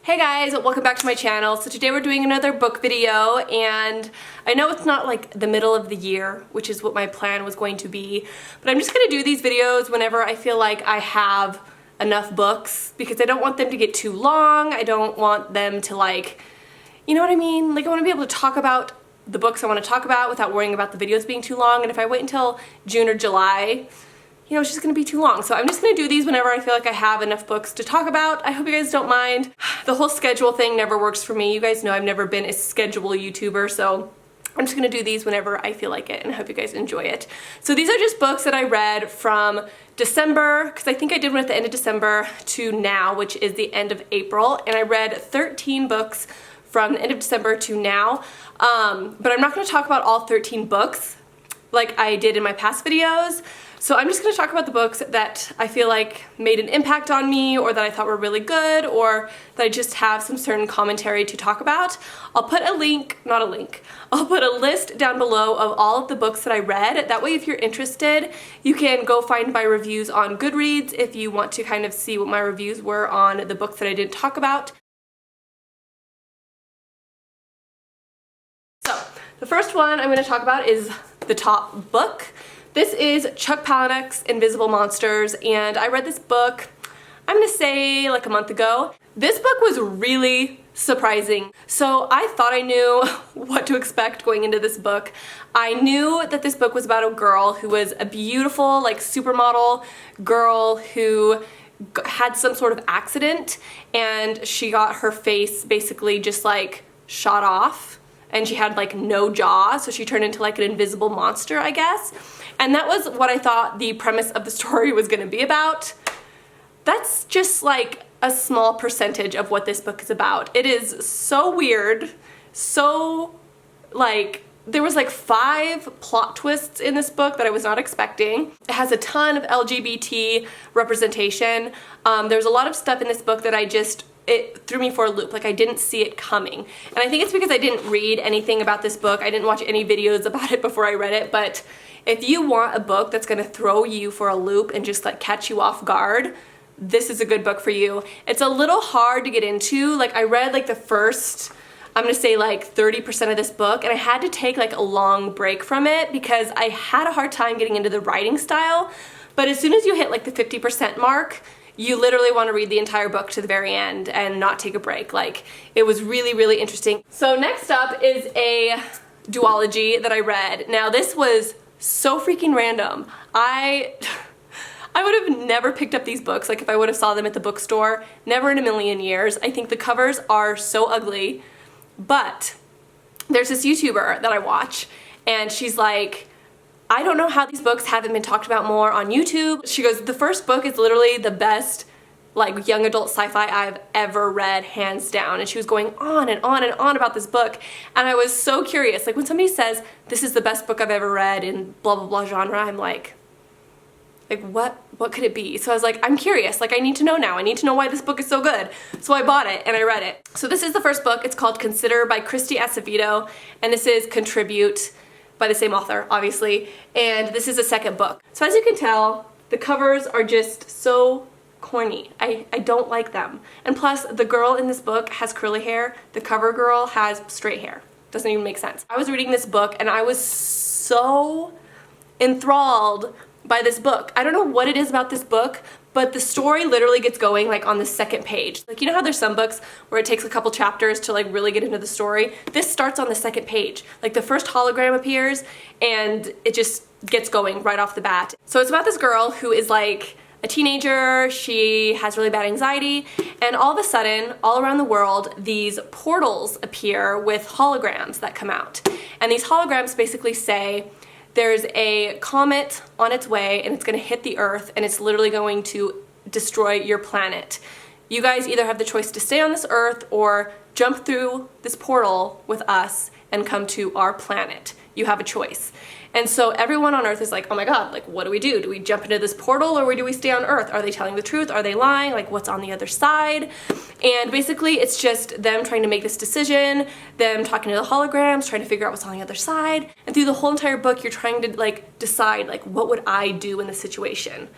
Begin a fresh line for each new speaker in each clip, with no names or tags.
Hey guys, welcome back to my channel. So today we're doing another book video, and I know it's not like the middle of the year, which is what my plan was going to be, but I'm just gonna do these videos whenever I feel like I have enough books, because I don't want them to get too long. I don't want them to, like, you know what I mean? Like, I want to be able to talk about the books I want to talk about without worrying about the videos being too long, and if I wait until June or July, you know, it's just gonna be too long. So I'm just gonna do these whenever I feel like I have enough books to talk about. I hope you guys don't mind. The whole schedule thing never works for me. You guys know I've never been a schedule YouTuber, so I'm just gonna do these whenever I feel like it, and I hope you guys enjoy it. So these are just books that I read from December, because I think I did one at the end of December, to now, which is the end of April, and I read 13 books from the end of December to now. But I'm not gonna talk about all 13 books like I did in my past videos. So I'm just going to talk about the books that I feel like made an impact on me, or that I thought were really good, or that I just have some certain commentary to talk about. I'll put a link, not a link, I'll put a list down below of all of the books that I read. That way if you're interested, you can go find my reviews on Goodreads if you want to kind of see what my reviews were on the books that I didn't talk about. So the first one I'm going to talk about is the top book. This is Chuck Palahniuk's Invisible Monsters, and I read this book, I'm gonna say like a month ago. This book was really surprising. So I thought I knew what to expect going into this book. I knew that this book was about a girl who was a beautiful, like, supermodel girl who had some sort of accident, and she got her face basically just like shot off, and she had like no jaw, so she turned into like an invisible monster, I guess. And that was what I thought the premise of the story was going to be about. That's just like a small percentage of what this book is about. It is so weird, so, like, there was like 5 plot twists in this book that I was not expecting. It has a ton of LGBT representation. There's a lot of stuff in this book that it threw me for a loop. Like, I didn't see it coming. And I think it's because I didn't read anything about this book. I didn't watch any videos about it before I read it, but if you want a book that's gonna throw you for a loop and just like catch you off guard, this is a good book for you. It's a little hard to get into. Like, I read like the first, I'm gonna say like 30% of this book, and I had to take like a long break from it because I had a hard time getting into the writing style. But as soon as you hit like the 50% mark, you literally want to read the entire book to the very end and not take a break. Like, it was really, really interesting. So next up is a duology that I read. Now this was so freaking random. I would have never picked up these books, like if I would have saw them at the bookstore. Never in a million years. I think the covers are so ugly, but there's this YouTuber that I watch, and she's like, I don't know how these books haven't been talked about more on YouTube. She goes, the first book is literally the best, like, young adult sci-fi I've ever read, hands down. And she was going on and on and on about this book, and I was so curious. Like, when somebody says this is the best book I've ever read in blah blah blah genre, I'm like what could it be? So I was like, I'm curious, like, I need to know now. I need to know why this book is so good. So I bought it and I read it. So this is the first book. It's called Consider by Kristi Acevedo, and this is Contribute by the same author, obviously, and this is the second book. So as you can tell, the covers are just so corny. I don't like them. And plus, the girl in this book has curly hair. The cover girl has straight hair. Doesn't even make sense. I was reading this book and I was so enthralled by this book. I don't know what it is about this book, but the story literally gets going like on the second page. Like, you know how there's some books where it takes a couple chapters to like really get into the story? This starts on the second page. Like, the first hologram appears and it just gets going right off the bat. So it's about this girl who is like a teenager. She has really bad anxiety, and all of a sudden, all around the world, these portals appear with holograms that come out. And these holograms basically say, there's a comet on its way and it's going to hit the Earth, and it's literally going to destroy your planet. You guys either have the choice to stay on this Earth or jump through this portal with us and come to our planet. You have a choice. And so everyone on Earth is like, oh my god, like, what do we do? Do we jump into this portal, or do we stay on Earth? Are they telling the truth? Are they lying? Like, what's on the other side? And basically it's just them trying to make this decision, them talking to the holograms, trying to figure out what's on the other side. And through the whole entire book, you're trying to like decide, like, what would I do in this situation?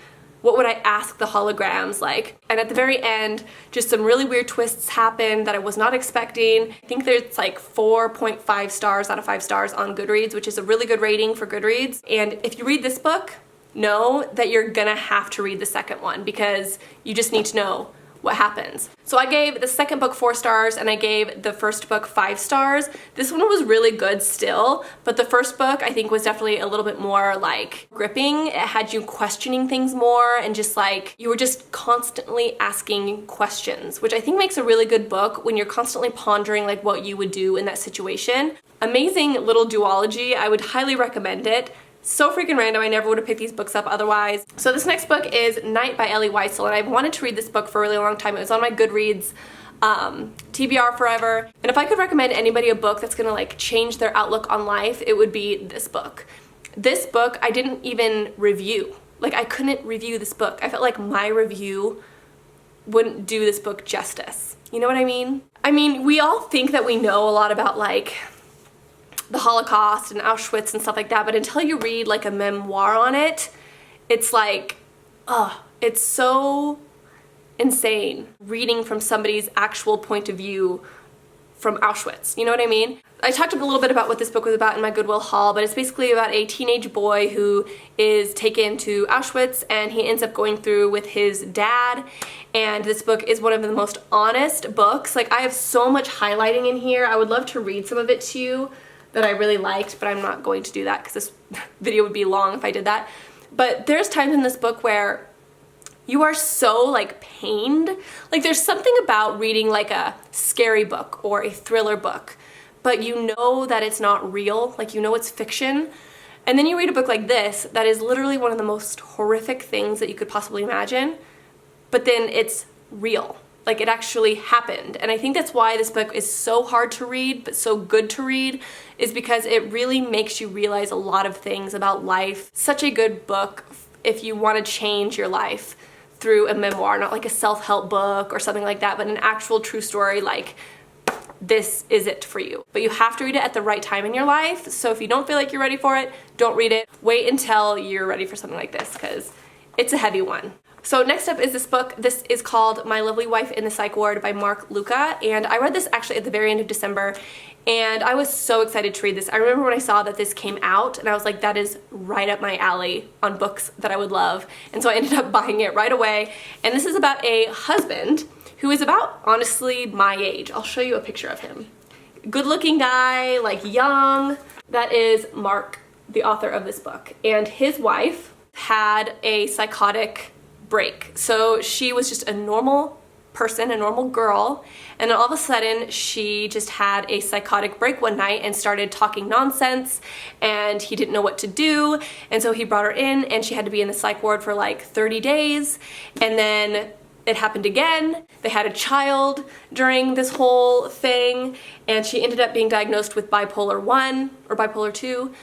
what would I ask the holograms like? And at the very end, just some really weird twists happened that I was not expecting. I think there's like 4.5 stars out of 5 stars on Goodreads, which is a really good rating for Goodreads. And if you read this book, know that you're gonna have to read the second one because you just need to know what happens. So I gave the second book 4 stars and I gave the first book 5 stars. This one was really good still, but the first book I think was definitely a little bit more like gripping. It had you questioning things more and just like you were just constantly asking questions, which I think makes a really good book when you're constantly pondering like what you would do in that situation. Amazing little duology. I would highly recommend it. So freaking random, I never would have picked these books up otherwise. So this next book is Night by Ellie Wiesel, and I've wanted to read this book for a really long time. It was on my Goodreads TBR forever. And if I could recommend anybody a book that's gonna like change their outlook on life, it would be this book. This book I didn't even review. Like I couldn't review this book. I felt like my review wouldn't do this book justice. You know what I mean? I mean, we all think that we know a lot about like the Holocaust and Auschwitz and stuff like that, but until you read like a memoir on it, it's like, it's so insane reading from somebody's actual point of view from Auschwitz, you know what I mean? I talked a little bit about what this book was about in my Goodwill haul, but it's basically about a teenage boy who is taken to Auschwitz and he ends up going through with his dad, and this book is one of the most honest books. Like I have so much highlighting in here. I would love to read some of it to you that I really liked, but I'm not going to do that because this video would be long if I did that. But there's times in this book where you are so like pained. Like there's something about reading like a scary book or a thriller book, but you know that it's not real, like you know it's fiction. And then you read a book like this that is literally one of the most horrific things that you could possibly imagine, but then it's real. Like it actually happened. And I think that's why this book is so hard to read but so good to read, is because it really makes you realize a lot of things about life. Such a good book if you want to change your life through a memoir, not like a self-help book or something like that, but an actual true story. Like this is it for you. But you have to read it at the right time in your life. So if you don't feel like you're ready for it, don't read it. Wait until you're ready for something like this because it's a heavy one. So next up is this book. This is called My Lovely Wife in the Psych Ward by Lukah, and I read this actually at the very end of December, and I was so excited to read this. I remember when I saw that this came out, and I was like, that is right up my alley on books that I would love, and so I ended up buying it right away. And this is about a husband who is about, honestly, my age. I'll show you a picture of him. Good looking guy, like young. That is Mark, the author of this book, and his wife had a psychotic break. So she was just a normal person, a normal girl, and then all of a sudden she just had a psychotic break one night and started talking nonsense, and he didn't know what to do, and so he brought her in and she had to be in the psych ward for like 30 days, and then it happened again. They had a child during this whole thing, and she ended up being diagnosed with bipolar 1 or bipolar 2.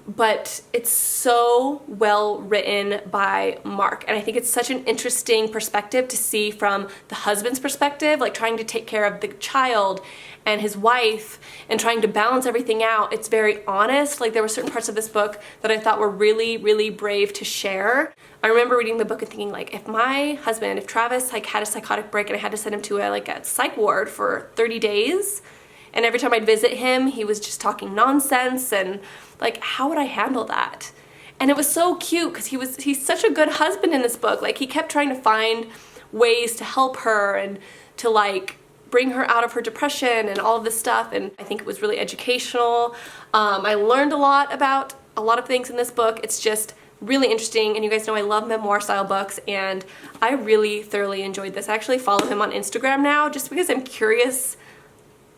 But it's so well written by Mark, and I think it's such an interesting perspective to see from the husband's perspective, like trying to take care of the child and his wife and trying to balance everything out. It's very honest. Like there were certain parts of this book that I thought were really, really brave to share. I remember reading the book and thinking like, if Travis like had a psychotic break and I had to send him to a psych ward for 30 days, and every time I'd visit him, he was just talking nonsense, and like, how would I handle that? And it was so cute because he's such a good husband in this book. Like he kept trying to find ways to help her and to like bring her out of her depression and all of this stuff, and I think it was really educational. I learned a lot about a lot of things in this book. It's just really interesting, and you guys know I love memoir style books, and I really thoroughly enjoyed this. I actually follow him on Instagram now just because I'm curious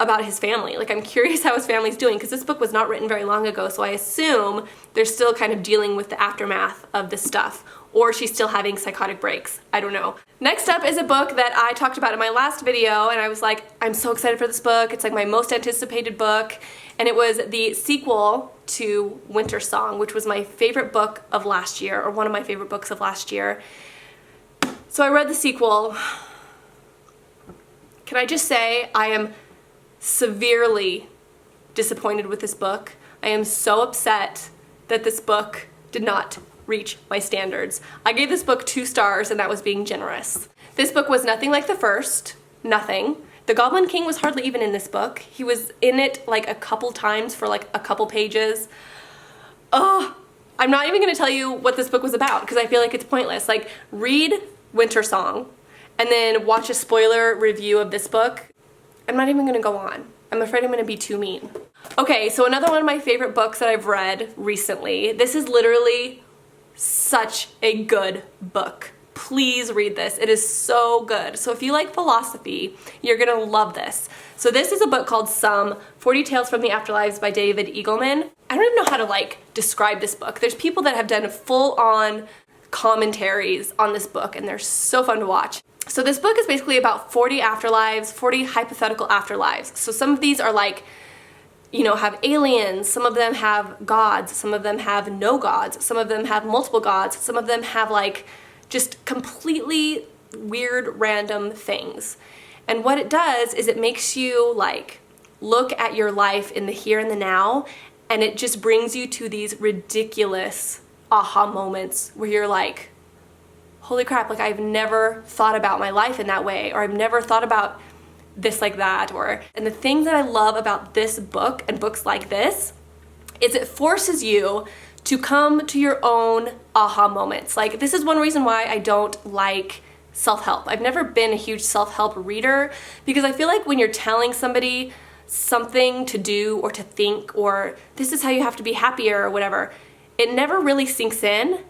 about his family. Like I'm curious how his family's doing, because this book was not written very long ago, so I assume they're still kind of dealing with the aftermath of this stuff, or she's still having psychotic breaks. I don't know. Next up is a book that I talked about in my last video, and I was like, I'm so excited for this book. It's like my most anticipated book, and it was the sequel to Winter Song, which was my favorite book of last year, or one of my favorite books of last year. So I read the sequel. Can I just say I am severely disappointed with this book. I am so upset that this book did not reach my standards. I gave this book 2 stars, and that was being generous. This book was nothing like the first. Nothing. The Goblin King was hardly even in this book. He was in it like a couple times for like a couple pages. Ugh. I'm not even going to tell you what this book was about because I feel like it's pointless. Like, read Winter Song and then watch a spoiler review of this book. I'm not even going to go on. I'm afraid I'm going to be too mean. Okay, so another one of my favorite books that I've read recently. This is literally such a good book. Please read this. It is so good. So if you like philosophy, you're gonna love this. So this is a book called 40 Tales from the Afterlives by David Eagleman. I don't even know how to like describe this book. There's people that have done full-on commentaries on this book, and they're so fun to watch. So this book is basically about 40 afterlives, 40 hypothetical afterlives. So some of these are like, you know, have aliens, some of them have gods, some of them have no gods, some of them have multiple gods, some of them have like just completely weird random things. And what it does is it makes you like look at your life in the here and the now, and it just brings you to these ridiculous aha moments where you're like, holy crap, like I've never thought about my life in that way, or I've never thought about this like that. And the thing that I love about this book and books like this is it forces you to come to your own aha moments. Like, this is one reason why I don't like self-help. I've never been a huge self-help reader because I feel like when you're telling somebody something to do or to think, or this is how you have to be happier or whatever, it never really sinks in.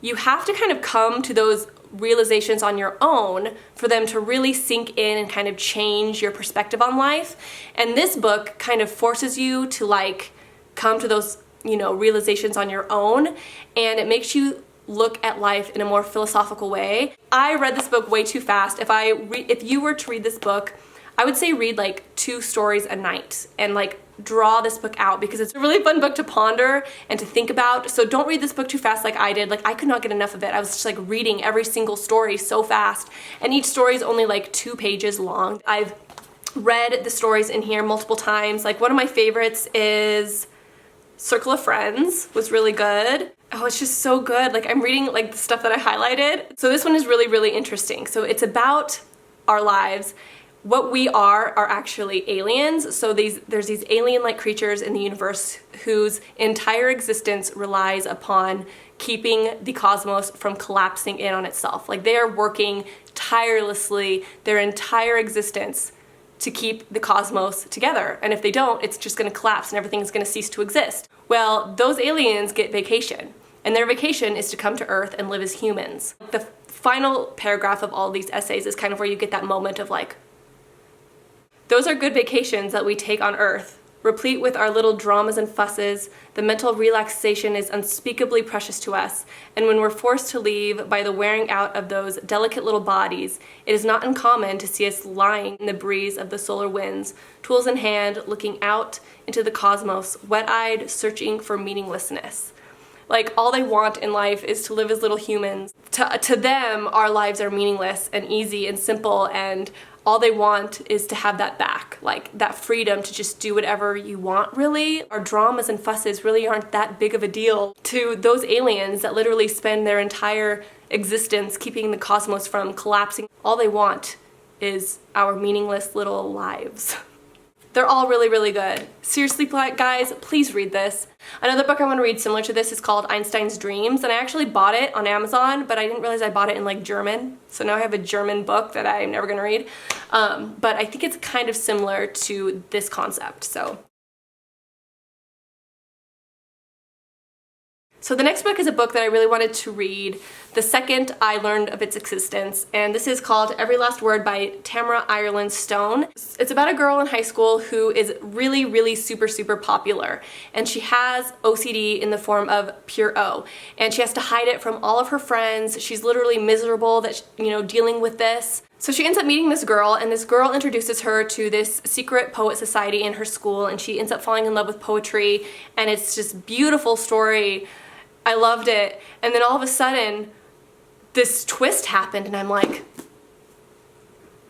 You have to kind of come to those realizations on your own for them to really sink in and kind of change your perspective on life. And this book kind of forces you to like come to those, you know, realizations on your own, and it makes you look at life in a more philosophical way. I read this book way too fast. If you were to read this book, I would say read like 2 stories a night and like draw this book out, because it's a really fun book to ponder and to think about. So don't read this book too fast like I did. Like, I could not get enough of it. I was just like reading every single story so fast, and each story is only like 2 pages long. I've read the stories in here multiple times. Like, one of my favorites is Circle of Friends, was really good. Oh, it's just so good. Like, I'm reading like the stuff that I highlighted. So this one is really, really interesting. So it's about our lives. What we are actually aliens. So there's these alien-like creatures in the universe whose entire existence relies upon keeping the cosmos from collapsing in on itself. Like, they are working tirelessly their entire existence to keep the cosmos together. And if they don't, it's just gonna collapse and everything's gonna cease to exist. Well, those aliens get vacation, and their vacation is to come to Earth and live as humans. The final paragraph of all these essays is kind of where you get that moment of like, those are good vacations that we take on Earth, replete with our little dramas and fusses. The mental relaxation is unspeakably precious to us, and when we're forced to leave by the wearing out of those delicate little bodies, it is not uncommon to see us lying in the breeze of the solar winds, tools in hand, looking out into the cosmos, wet-eyed, searching for meaninglessness. Like, all they want in life is to live as little humans. To them, our lives are meaningless and easy and simple, and all they want is to have that back, like that freedom to just do whatever you want, really. Our dramas and fusses really aren't that big of a deal to those aliens that literally spend their entire existence keeping the cosmos from collapsing. All they want is our meaningless little lives. They're all really, really good. Seriously, guys, please read this. Another book I want to read similar to this is called Einstein's Dreams, and I actually bought it on Amazon, but I didn't realize I bought it in like German. So now I have a German book that I'm never gonna read. But I think it's kind of similar to this concept, so. So the next book is a book that I really wanted to read the second I learned of its existence, and this is called Every Last Word by Tamera Ireland Stone. It's about a girl in high school who is really, really super, super popular, and she has OCD in the form of pure O, and she has to hide it from all of her friends. She's literally miserable that, you know, dealing with this. So she ends up meeting this girl, and this girl introduces her to this secret poet society in her school, and she ends up falling in love with poetry, and it's just beautiful story. I loved it. And then all of a sudden, this twist happened, and I'm like,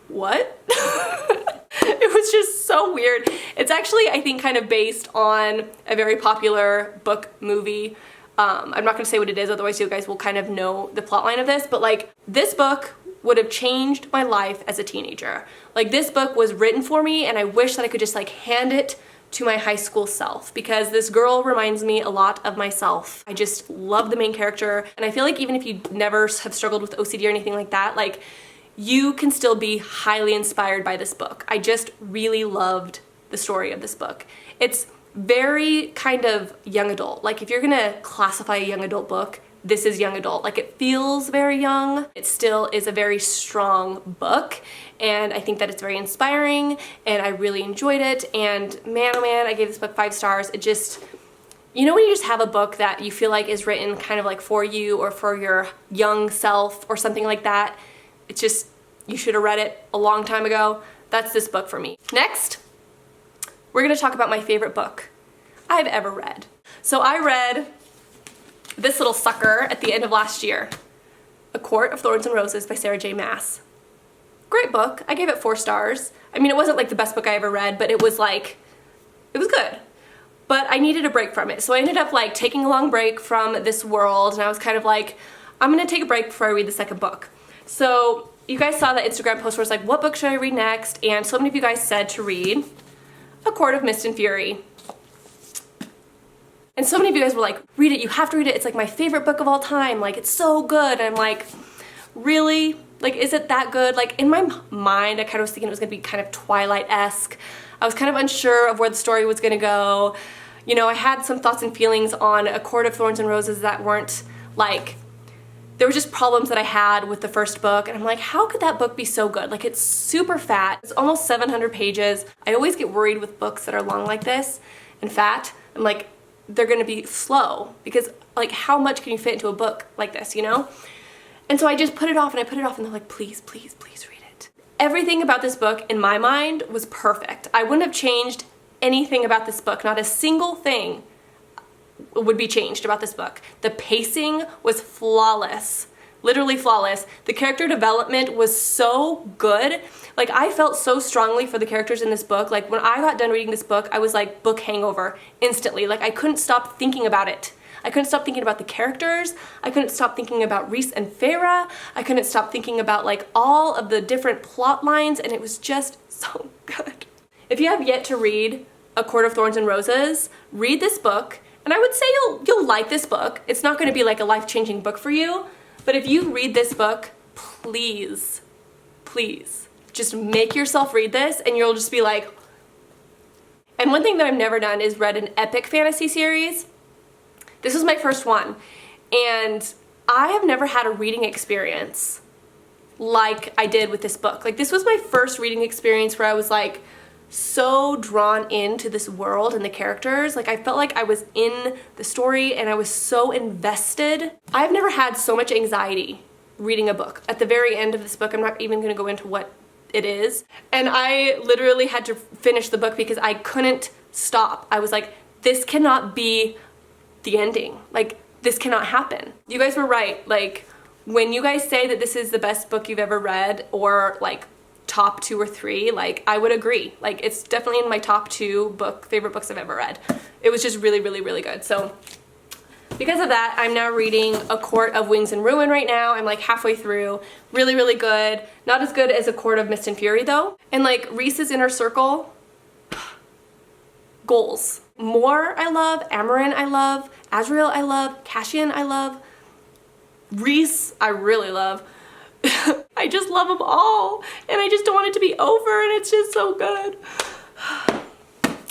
what? It was just so weird. It's actually, I think, kind of based on a very popular book movie. I'm not gonna say what it is, otherwise you guys will kind of know the plot line of this, but like this book would have changed my life as a teenager. Like this book was written for me and I wish that I could just like hand it to my high school self because this girl reminds me a lot of myself. I just love the main character and I feel like even if you never have struggled with OCD or anything like that, like you can still be highly inspired by this book. I just really loved the story of this book. It's very kind of young adult. Like if you're gonna classify a young adult book, this is young adult. Like it feels very young. It still is a very strong book and I think that it's very inspiring and I really enjoyed it, and man oh man, I gave this book 5 stars. It just, you know when you just have a book that you feel like is written kind of like for you or for your young self or something like that. It's just, you should have read it a long time ago. That's this book for me. Next, we're gonna talk about my favorite book I've ever read. So I read this little sucker at the end of last year, A Court of Thorns and Roses by Sarah J. Maass. Great book. I gave it 4 stars. I mean, it wasn't like the best book I ever read, but it was like, it was good. But I needed a break from it. So I ended up like taking a long break from this world and I was kind of like, I'm gonna take a break before I read the second book. So you guys saw that Instagram post where it's like, what book should I read next? And so many of you guys said to read A Court of Mist and Fury. And so many of you guys were like, read it, you have to read it, it's like my favorite book of all time, like it's so good. And I'm like, really? Like, is it that good? Like in my mind, I kind of was thinking it was gonna be kind of Twilight-esque. I was kind of unsure of where the story was gonna go. You know, I had some thoughts and feelings on A Court of Thorns and Roses that weren't like, there were just problems that I had with the first book, and I'm like, how could that book be so good? Like it's super fat, it's almost 700 pages. I always get worried with books that are long like this and fat. I'm like, they're gonna be slow because like how much can you fit into a book like this, you know? And so I just put it off and I put it off and they're like, please, please, please read it. Everything about this book in my mind was perfect. I wouldn't have changed anything about this book. Not a single thing would be changed about this book. The pacing was flawless. Literally flawless. The character development was so good. Like I felt so strongly for the characters in this book. Like when I got done reading this book, I was like book hangover instantly. Like I couldn't stop thinking about it. I couldn't stop thinking about the characters. I couldn't stop thinking about Rhys and Farah. I couldn't stop thinking about like all of the different plot lines, and it was just so good. If you have yet to read A Court of Thorns and Roses, read this book, and I would say you'll like this book. It's not gonna be like a life-changing book for you, but if you read this book, please, please, just make yourself read this and you'll just be like, and one thing that I've never done is read an epic fantasy series. This was my first one, and I have never had a reading experience like I did with this book. Like this was my first reading experience where I was like so drawn into this world and the characters. Like I felt like I was in the story and I was so invested. I've never had so much anxiety reading a book. At the very end of this book, I'm not even gonna go into what it is. And I literally had to finish the book because I couldn't stop. I was like, this cannot be the ending. Like this cannot happen. You guys were right. Like when you guys say that this is the best book you've ever read or like top 2 or 3, like I would agree. Like it's definitely in my top 2 favorite books I've ever read. It was just really, really, really good. So because of that, I'm now reading A Court of Wings and Ruin right now. I'm like halfway through. Really, really good. Not as good as A Court of Mist and Fury though. And like Rhys's inner circle, goals. Mor I love, Amarin I love, Azriel I love, Cassian I love, Rhys I really love. I just love them all and I just don't want it to be over, and it's just so good.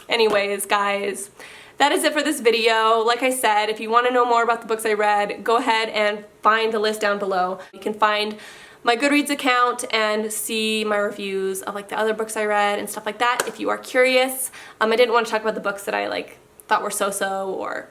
Anyways, guys, that is it for this video. Like I said, if you want to know more about the books I read, go ahead and find the list down below. You can find my Goodreads account and see my reviews of like the other books I read and stuff like that if you are curious. I didn't want to talk about the books that I like thought were so-so or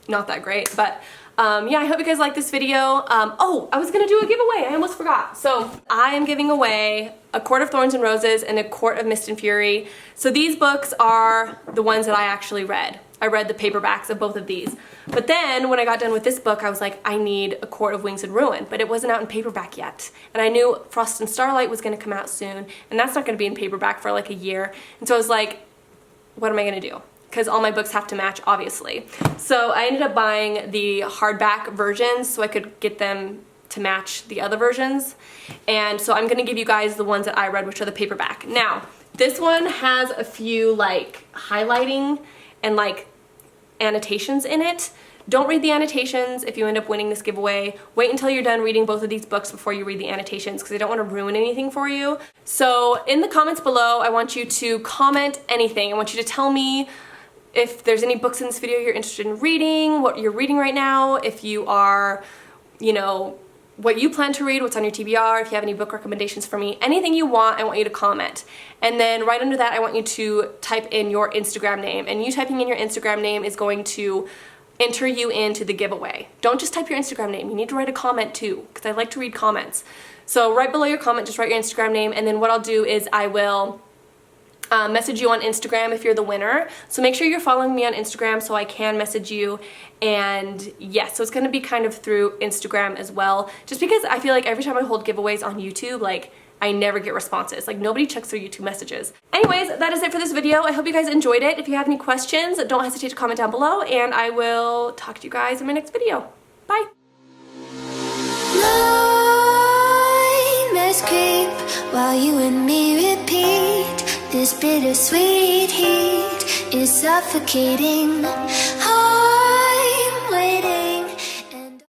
not that great, but yeah, I hope you guys like this video. Oh, I was gonna do a giveaway. I almost forgot. So I am giving away A Court of Thorns and Roses and A Court of Mist and Fury. So these books are the ones that I actually read. I read the paperbacks of both of these. But then when I got done with this book, I was like, I need A Court of Wings and Ruin, but it wasn't out in paperback yet. And I knew Frost and Starlight was gonna come out soon, and that's not gonna be in paperback for like a year. And so I was like, what am I gonna do? because all my books have to match, obviously. So I ended up buying the hardback versions so I could get them to match the other versions. And so I'm gonna give you guys the ones that I read, which are the paperback. Now, this one has a few like highlighting and like annotations in it. Don't read the annotations if you end up winning this giveaway. Wait until you're done reading both of these books before you read the annotations, because I don't want to ruin anything for you. So in the comments below, I want you to comment anything. I want you to tell me if there's any books in this video you're interested in reading, what you're reading right now, if you are, you know, what you plan to read, what's on your TBR, if you have any book recommendations for me, anything you want, I want you to comment. And then right under that, I want you to type in your Instagram name. And you typing in your Instagram name is going to enter you into the giveaway. Don't just type your Instagram name. You need to write a comment too, because I like to read comments. So right below your comment, just write your Instagram name, and then what I'll do is I will message you on Instagram if you're the winner. So make sure you're following me on Instagram so I can message you. And yes, so it's gonna be kind of through Instagram as well, just because I feel like every time I hold giveaways on YouTube, like I never get responses. Like nobody checks their YouTube messages. Anyways, that is it for this video. I hope you guys enjoyed it. If you have any questions, don't hesitate to comment down below, and I will talk to you guys in my next video. Bye.
Nightmares creep while you and me repeat. This bittersweet heat is suffocating.